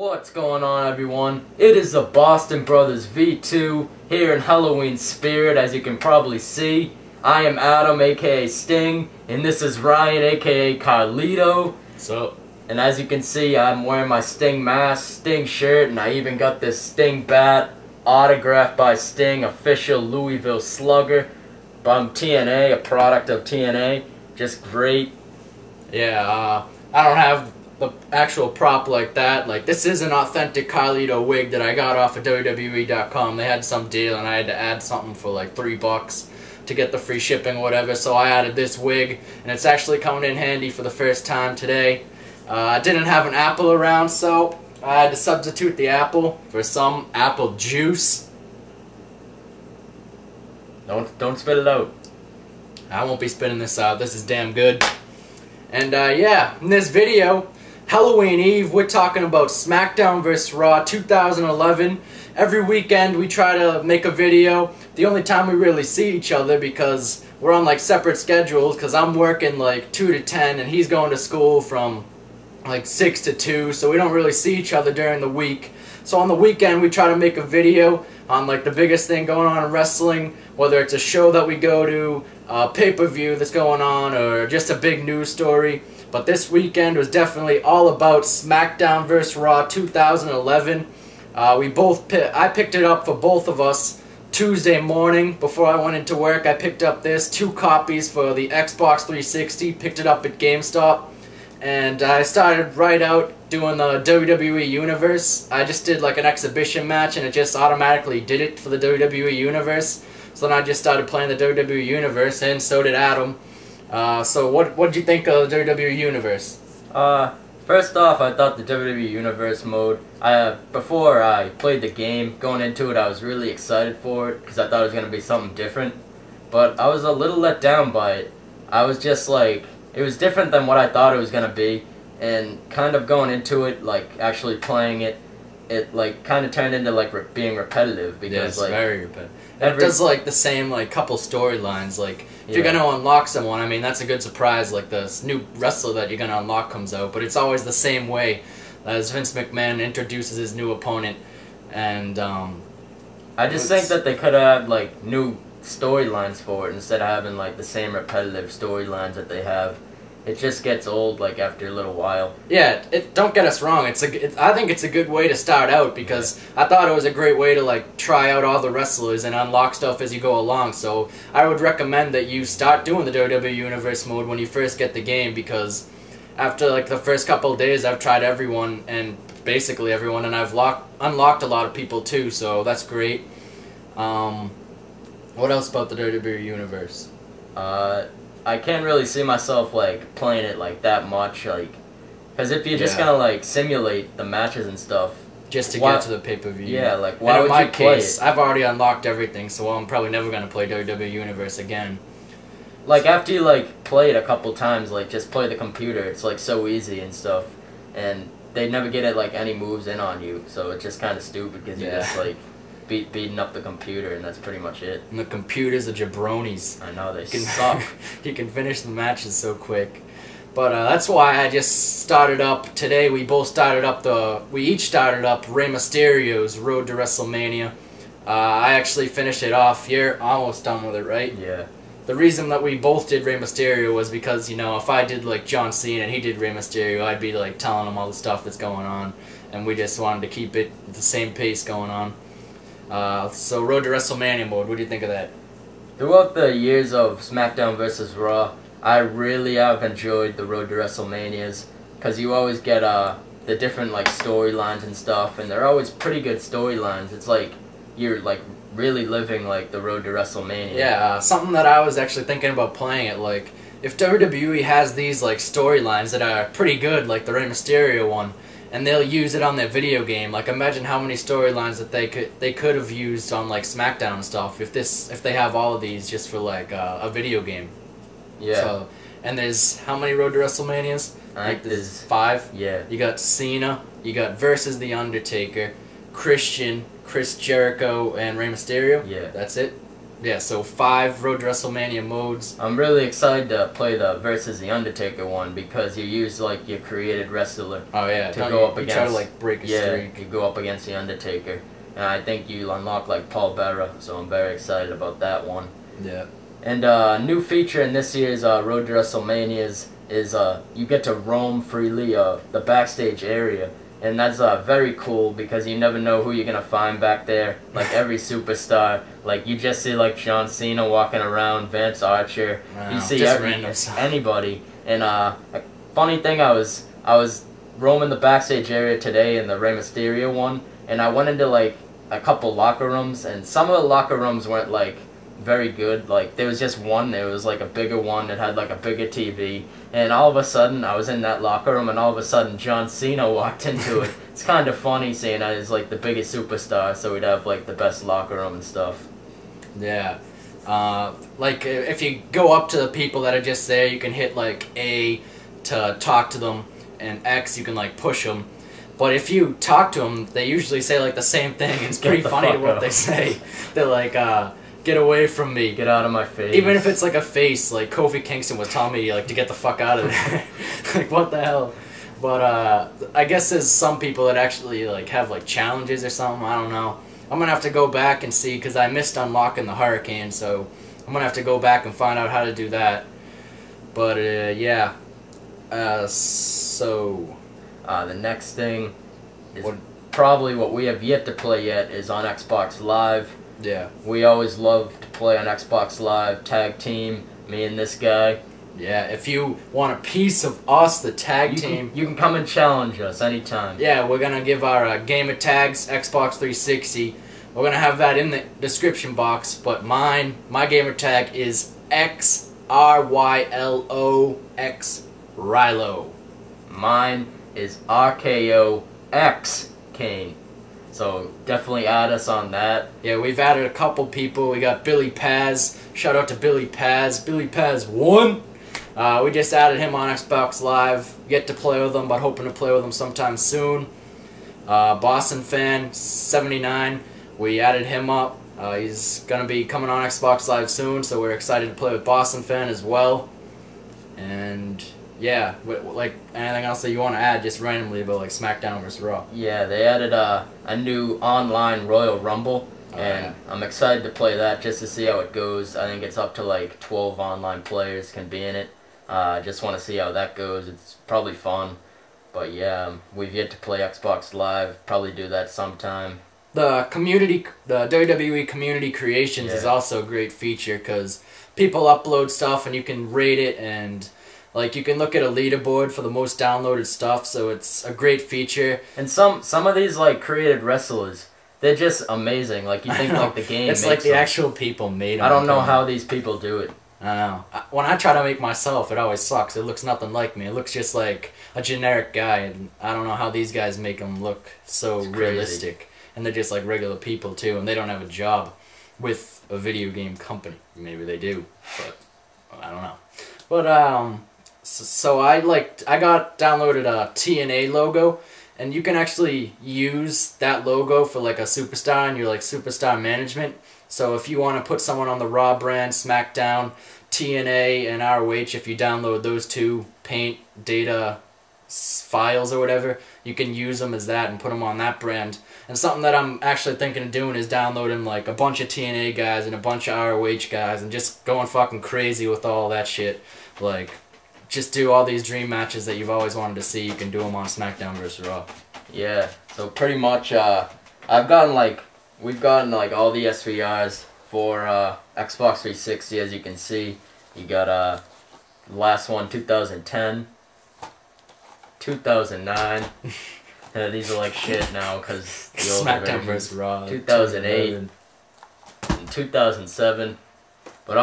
What's going on, everyone? It is the Boston Brothers V2 here in Halloween spirit, as you can probably see. I am Adam, aka Sting, and this is Ryan, aka Carlito. What's up? And as you can see, I'm wearing my Sting mask, Sting shirt, and I even got this Sting bat autographed by Sting, official Louisville Slugger from TNA, a product of TNA. Just great. Yeah, I don't have the actual prop like that. Like, this is an authentic Carlito wig that I got off of WWE.com. They had some deal and I had to add something for like $3 to get the free shipping or whatever, so I added this wig, and it's actually coming in handy for the first time today. I didn't have an apple around, so I had to substitute the apple for some apple juice. Don't spit it out. I won't be spitting this out. This is damn good. And yeah, in this video, Halloween Eve, we're talking about Smackdown vs. Raw 2011. Every weekend we try to make a video. The only time we really see each other, because we're on like separate schedules, because I'm working like 2 to 10 and he's going to school from like 6 to 2, so we don't really see each other during the week. So on the weekend we try to make a video on like the biggest thing going on in wrestling, whether it's a show that we go to, a pay-per-view that's going on, or just a big news story. But this weekend was definitely all about Smackdown vs. Raw 2011. I picked it up for both of us Tuesday morning before I went into work. I picked up this, 2 copies for the Xbox 360, picked it up at GameStop, and I started right out doing the WWE Universe. I just did like an exhibition match and it just automatically did it for the WWE Universe. So then I just started playing the WWE Universe, and so did Adam. So what did you think of the WWE Universe? First off, I thought the WWE Universe mode, before I played the game, going into it, I was really excited for it, because I thought it was going to be something different. But I was a little let down by it. I was just like, it was different than what I thought it was going to be, and kind of going into it, like, actually playing it, it, like, kind of turned into, like, being repetitive, because, yeah, it's like... very repetitive. It does, like, the same, like, couple storylines, like... If you're going to unlock someone, I mean, that's a good surprise, like the new wrestler that you're going to unlock comes out, but it's always the same way as Vince McMahon introduces his new opponent, and, I just think that they could have had, like, new storylines for it instead of having, like, the same repetitive storylines that they have. It just gets old, like, after a little while. Yeah, don't get us wrong, I think it's a good way to start out, because I thought it was a great way to, like, try out all the wrestlers and unlock stuff as you go along, so I would recommend that you start doing the WWE Universe mode when you first get the game, because after, like, the first couple of days, I've tried everyone, and basically everyone, and I've unlocked a lot of people, too, so that's great. What else about the WWE Universe? I can't really see myself, like, playing it, like, that much, like, because if you're just gonna, like, simulate the matches and stuff... Just to get to the pay-per-view. Yeah, like, why would you play it? I've already unlocked everything, so I'm probably never gonna play WWE Universe again. Like, after you, like, play it a couple times, like, just play the computer, it's, like, so easy and stuff, and they never get, like, any moves in on you, so it's just kind of stupid, because you're just, like... beating up the computer, and that's pretty much it. And the computers are jabronis. I know, they suck. You can finish the matches so quick. But that's why I just started up today. We each started up Rey Mysterio's Road to WrestleMania. I actually finished it off. You're almost done with it, right? Yeah. The reason that we both did Rey Mysterio was because, you know, if I did like John Cena and he did Rey Mysterio, I'd be like telling him all the stuff that's going on, and we just wanted to keep it at the same pace going on. So Road to WrestleMania mode, what do you think of that? Throughout the years of SmackDown vs. Raw, I really have enjoyed the Road to WrestleManias, because you always get the different, like, storylines and stuff, and they're always pretty good storylines. It's like you're, like, really living, like, the Road to WrestleMania. Yeah, something that I was actually thinking about playing it, like, if WWE has these, like, storylines that are pretty good, like the Rey Mysterio one, and they'll use it on their video game. Like, imagine how many storylines that they could have used on, like, SmackDown and stuff if they have all of these just for, like, a video game. Yeah. So, and there's how many Road to WrestleManias? I think there's 5. Yeah. You got Cena, you got versus The Undertaker, Chris Jericho, and Rey Mysterio. Yeah. That's it. Yeah, so 5 Road to WrestleMania modes. I'm really excited to play the versus the Undertaker one because you use like your created wrestler. Oh yeah, to go up against. Try to like break a streak. You go up against the Undertaker, and I think you unlock like Paul Bearer. So I'm very excited about that one. Yeah. And a new feature in this year's Road to WrestleManias is you get to roam freely the backstage area. And that's very cool because you never know who you're going to find back there. Like every superstar. Like you just see like John Cena walking around, Vance Archer. Wow, you see anybody. And a funny thing, I was roaming the backstage area today in the Rey Mysterio one. And I went into like a couple locker rooms. And some of the locker rooms weren't like very good. Like there was just one. It was like a bigger one that had like a bigger TV. And all of a sudden, I was in that locker room, and all of a sudden, John Cena walked into it. It's kind of funny seeing that he's like the biggest superstar, so we'd have like the best locker room and stuff. Yeah. Like if you go up to the people that are just there, you can hit like A to talk to them, and X you can like push them. But if you talk to them, they usually say like the same thing. It's pretty funny to what they say. They're like, get away from me. Get out of my face. Even if it's like a face, like Kofi Kingston was telling me like to get the fuck out of there. Like what the hell? But I guess there's some people that actually like have like challenges or something. I don't know. I'm gonna have to go back and see because I missed unlocking the Hurricane, so I'm gonna have to go back and find out how to do that. But yeah. So the next thing is probably what we have yet to play yet is on Xbox Live. Yeah. We always love to play on Xbox Live, tag team, me and this guy. Yeah, if you want a piece of us, the tag team... You can come and challenge us anytime. Yeah, we're going to give our gamer tags, Xbox 360. We're going to have that in the description box, but my gamer tag is XRYLOX Rilo. Mine is RKOX Kane. So definitely add us on that. Yeah, we've added a couple people. We got Billy Paz. Shout out to Billy Paz. Billy Paz 1. We just added him on Xbox Live. Yet to play with him, but hoping to play with him sometime soon. Boston Fan 79. We added him up. He's going to be coming on Xbox Live soon, so we're excited to play with Boston Fan as well. And... yeah, like anything else that you want to add just randomly about like SmackDown vs. Raw? Yeah, they added a new online Royal Rumble, and I'm excited to play that just to see how it goes. I think it's up to like 12 online players can be in it. Just want to see how that goes. It's probably fun. But yeah, we've yet to play Xbox Live. Probably do that sometime. The WWE Community Creations is also a great feature because people upload stuff and you can rate it and... like, you can look at a leaderboard for the most downloaded stuff, so it's a great feature. And some of these, like, created wrestlers, they're just amazing. Like, you think, like, the game it's like the actual people made them. I don't know how these people do it. I know. When I try to make myself, it always sucks. It looks nothing like me. It looks just like a generic guy, and I don't know how these guys make them look so realistic. And they're just like regular people, too, and they don't have a job with a video game company. Maybe they do, but I don't know. But, so I got downloaded a TNA logo, and you can actually use that logo for like a superstar in your like superstar management. So if you want to put someone on the Raw brand, SmackDown, TNA, and ROH, if you download those two paint data files or whatever, you can use them as that and put them on that brand. And something that I'm actually thinking of doing is downloading like a bunch of TNA guys and a bunch of ROH guys and just going fucking crazy with all that shit. Like, just do all these dream matches that you've always wanted to see. You can do them on SmackDown vs. Raw. Yeah, so pretty much we've gotten like all the SVRs for Xbox 360, as you can see. You got the last one, 2010, 2009. These are like shit now because SmackDown vs. Raw. 2008 and 2007. But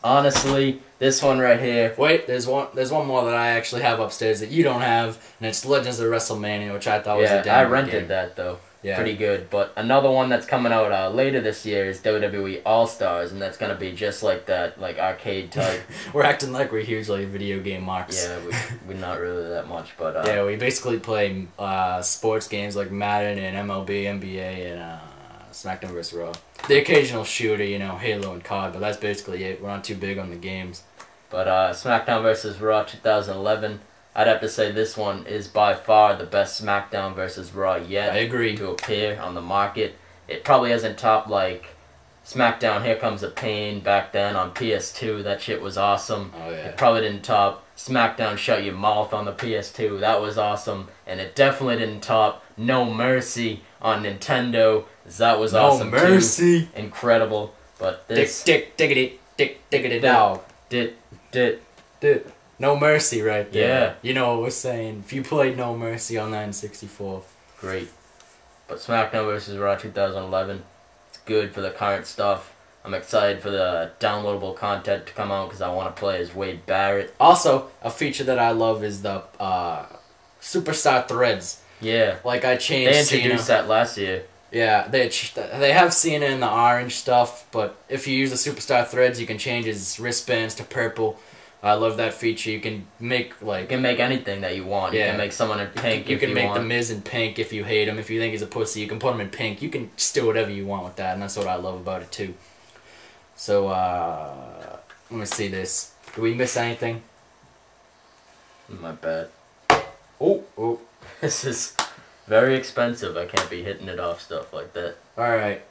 honestly, this one right here. Wait, there's one more that I actually have upstairs that you don't have, and it's Legends of WrestleMania, which I thought was a damn I good rented game. that though. Yeah. Pretty good. But another one that's coming out later this year is WWE All Stars, and that's gonna be just like that, like arcade type. We're acting like we're huge like video game marks. Yeah, we're not really that much, but yeah, we basically play sports games like Madden and MLB, NBA, and SmackDown vs. Raw. The occasional shooter, you know, Halo and COD, but that's basically it. We're not too big on the games. But SmackDown vs. Raw 2011, I'd have to say this one is by far the best SmackDown vs. Raw yet. I agree. To appear on the market. It probably hasn't topped like SmackDown Here Comes the Pain back then on PS2. That shit was awesome. Oh, yeah. It probably didn't top SmackDown Shut Your Mouth on the PS2. That was awesome. And it definitely didn't top No Mercy on Nintendo. That was awesome No Mercy. Too. Incredible. But this... Diggity dog. Dit. No Mercy right there. Yeah. You know what we're saying. If you played No Mercy on 964. Great. But SmackDown vs. Raw 2011, it's good for the current stuff. I'm excited for the downloadable content to come out because I want to play as Wade Barrett. Also, a feature that I love is the Superstar Threads. Yeah. Like I changed They introduced that last year. Yeah, they have Cena in the orange stuff, but if you use the Superstar Threads, you can change his wristbands to purple. I love that feature. You can make like... You can make anything that you want. Yeah. You can make someone in pink you if you can make want. The Miz in pink if you hate him. If you think he's a pussy, you can put him in pink. You can just do whatever you want with that, and that's what I love about it too. So, let me see this. Did we miss anything? My bad. Oh. This is very expensive. I can't be hitting it off stuff like that. Alright.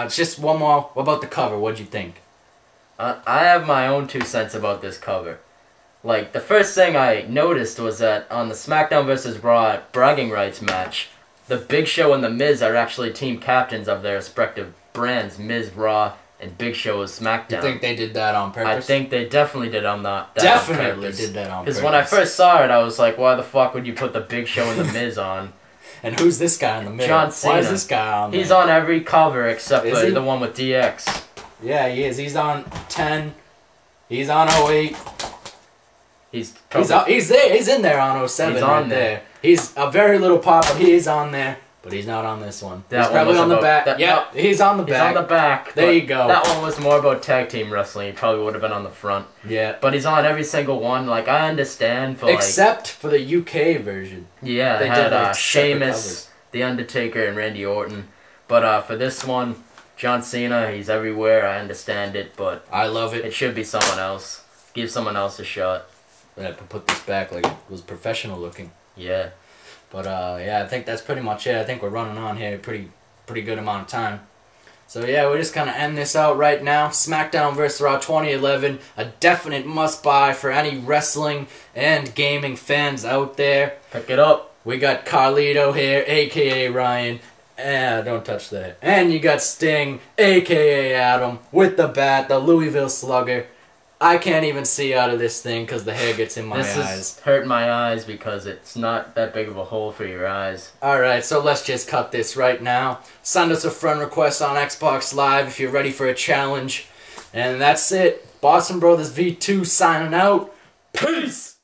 Just one more. What about the cover? What'd you think? I have my own 2 cents about this cover. Like, the first thing I noticed was that on the SmackDown vs. Raw bragging rights match, the Big Show and the Miz are actually team captains of their respective brands. Miz Raw and Big Show is SmackDown. You think they did that on purpose? I think they definitely did on that. Definitely did that on purpose. Because when I first saw it, I was like, why the fuck would you put the Big Show and the Miz on? And who's this guy in the middle? John Cena. Why is this guy on there? He's on every cover except Is for he? the one with DX. Yeah, he is. He's on 10. He's on 08. He's there. He's in there on 07 He's right on there. He's a very little pop, but he is on there. But he's not on this one. That He's probably one on the was back. about- Yep, he's on the back. He's on the back. There but you go. That one was more about tag team wrestling. He probably would have been on the front. Yeah. But he's on every single one. Like, I understand for Except for the UK version. Yeah, they They had did, like, separate Sheamus, covers. The Undertaker, and Randy Orton. But for this one, John Cena, he's everywhere. I understand it, but I love it. it should be someone else. Give someone else a shot. I have to put this back like it was professional looking. Yeah. But yeah, I think that's pretty much it. I think we're running on here pretty good amount of time. So yeah, we're just gonna end this out right now. SmackDown vs. Raw 2011, a definite must-buy for any wrestling and gaming fans out there. Pick it up. We got Carlito here, aka Ryan. Don't touch that. And you got Sting, aka Adam, with the bat, the Louisville Slugger. I can't even see out of this thing because the hair gets in my This eyes. is hurting my eyes because it's not that big of a hole for your eyes. Alright, so let's just cut this right now. Send us a friend request on Xbox Live if you're ready for a challenge. And that's it. Boston Brothers V2 signing out. Peace!